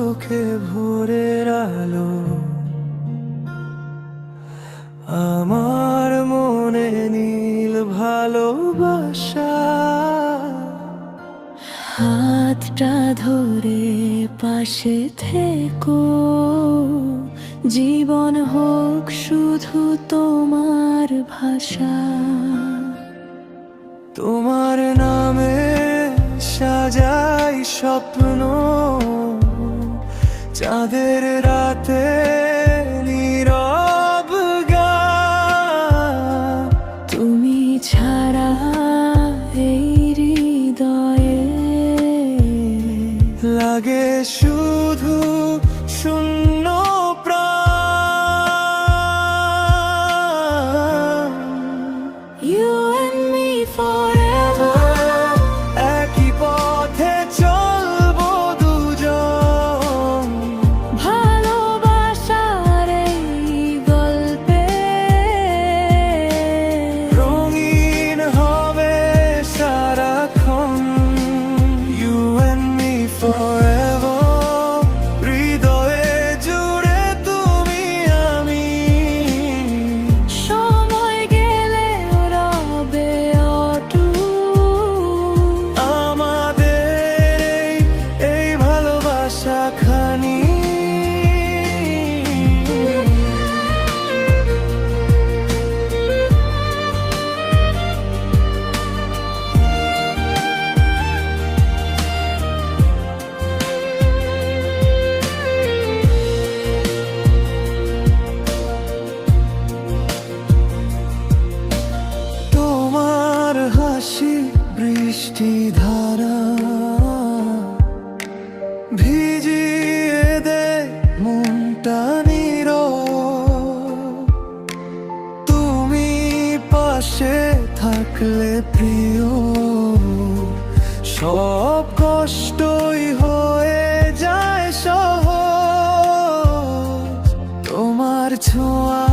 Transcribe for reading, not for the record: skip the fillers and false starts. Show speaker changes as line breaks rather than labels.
চোখে ভোরের আলো, আমার মনে নীল ভালোবাসা।
হাতটা ধরে পাশে থেকো, জীবন হোক শুধু তোমার ভাষা।
তোমার নামে সাজাই স্বপ্ন, চাঁদের রাতে নীরব গান।
তুমি ছাড়া এই হৃদয়ে
লাগে শুধু শূন্য প্রাণ।
You and me forever,
একই পথে চলবো দুজন,
ভালোবাসার এই গল্পে
রঙিন হবে সারাক্ষণ। You and me forever, হৃদয়ে জুড়ে তুমি আমি।
সময় গেলে রবে অটুট
আমাদের এই ভালোবাসা খানি। তোমার হাসি বৃষ্টি ধারা, ভিজিয়ে দে মনটা নীরব। তুমি পাশে থাকলে প্রিয়, সব কষ্টই হয়ে যায় সহজ। তোমার ছোঁয়া